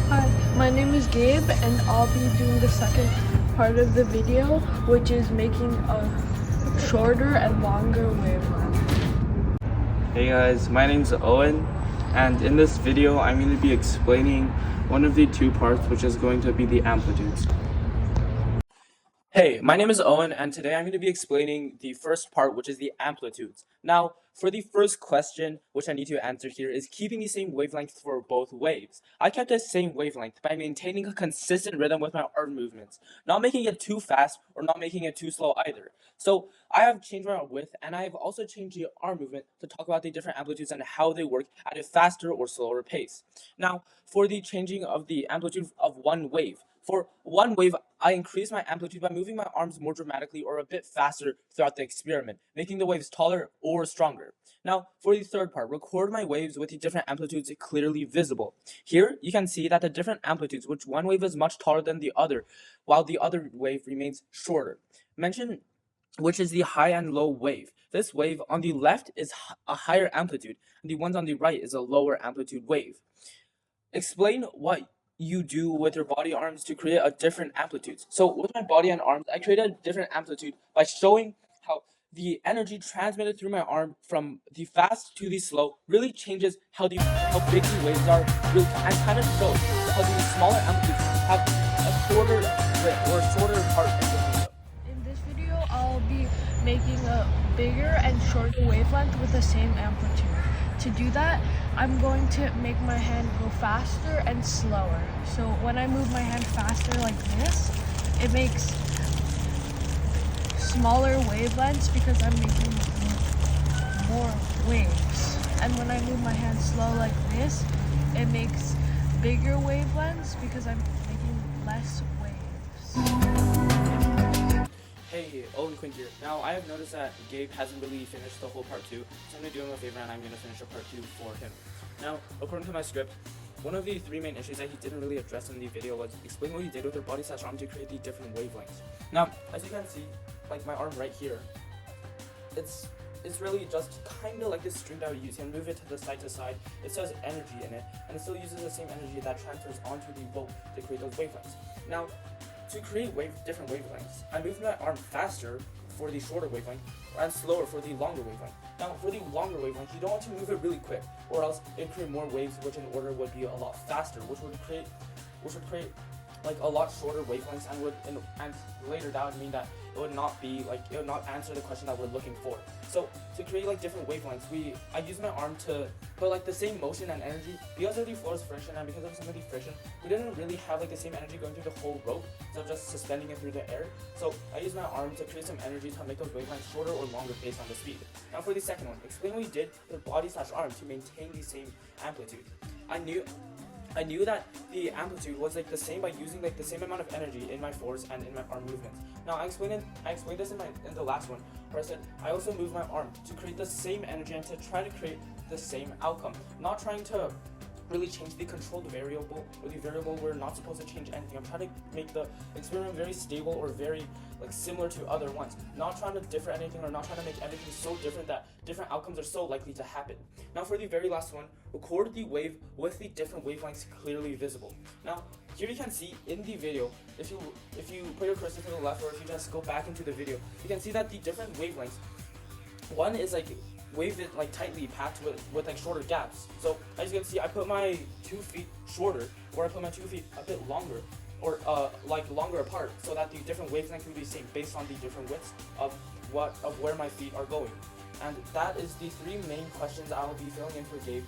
Hi, my name is Gabe and I'll be doing the second part of the video, which is making a shorter and longer wavelength. Hey guys, my name's Owen, and in this video I'm going to be explaining one of the two parts, which is going to be the amplitudes. Hey, my name is Owen, and today I'm going to be explaining the first part, which is the amplitudes. Now, for the first question, which I need to answer here, is keeping the same wavelength for both waves. I kept the same wavelength by maintaining a consistent rhythm with my arm movements, not making it too fast or not making it too slow either. So I have changed my width, and I have also changed the arm movement to talk about the different amplitudes and how they work at a faster or slower pace. Now, for the changing of the amplitude of one wave, for one wave, I increase my amplitude by moving my arms more dramatically or a bit faster throughout the experiment, making the waves taller or stronger. Now, for the third part, record my waves with the different amplitudes clearly visible. Here, you can see that the different amplitudes, which one wave is much taller than the other, while the other wave remains shorter. Mention which is the high and low wave. This wave on the left is a higher amplitude, and the ones on the right is a lower amplitude wave. Explain what you do with your body arms to create a different amplitudes. So with my body and arms, I create a different amplitude by showing how the energy transmitted through my arm from the fast to the slow really changes how big the waves are, really, and kind of shows how the smaller amplitudes have a shorter width or a shorter part in the video. In this video, I'll be making a bigger and shorter wavelength with the same amplitude. To do that, I'm going to make my hand go faster and slower. So when I move my hand faster like this, it makes smaller wavelengths because I'm making more waves. And when I move my hand slow like this, it makes bigger wavelengths because I'm making less waves. Hey, Owen Quinn here. Now, I have noticed that Gabe hasn't really finished the whole part 2, so I'm going to do him a favor and I'm going to finish a part 2 for him. Now, according to my script, one of the three main issues that he didn't really address in the video was explain what he did with your body/arm to create the different wavelengths. Now, as you can see, like my arm right here, it's really just kind of like this string that we use. You can move it to side. It says energy in it, and it still uses the same energy that transfers onto the boat to create those wavelengths. Now, to create different wavelengths, I moved my arm faster for the shorter wavelength and slower for the longer wavelength. Now, for the longer wavelength, you don't want to move it really quick, or else it would create more waves, which in order would be a lot faster, which would create like a lot shorter wavelengths, and later that would mean that it would not answer the question that we're looking for. So to create like different wavelengths, I use my arm to put like the same motion and energy. Because of the force friction and because of some of the friction, we didn't really have like the same energy going through the whole rope, so just suspending it through the air. So I use my arm to create some energy to make those wavelengths shorter or longer based on the speed. Now for the second one, explain what you did with body/arm to maintain the same amplitude. I knew that the amplitude was like the same by using like the same amount of energy in my force and in my arm movements. Now I explained this in the last one, where I said I also move my arm to create the same energy and to try to create the same outcome, not trying to really change the controlled variable or the variable we're not supposed to change anything. I'm trying to make the experiment very stable or very like similar to other ones, not trying to differ anything or not trying to make everything so different that different outcomes are so likely to happen. Now for the very last one, record the wave with the different wavelengths clearly visible. Now here you can see in the video, if you put your cursor to the left or if you just go back into the video, you can see that the different wavelengths, one is like waved it like tightly packed with like shorter gaps. So as you can see, I put my 2 feet shorter, or I put my 2 feet a bit longer, or like longer apart, so that the different wavelengths will be the same based on the different widths of where my feet are going. And that is the 3 main questions I will be filling in for Gabe.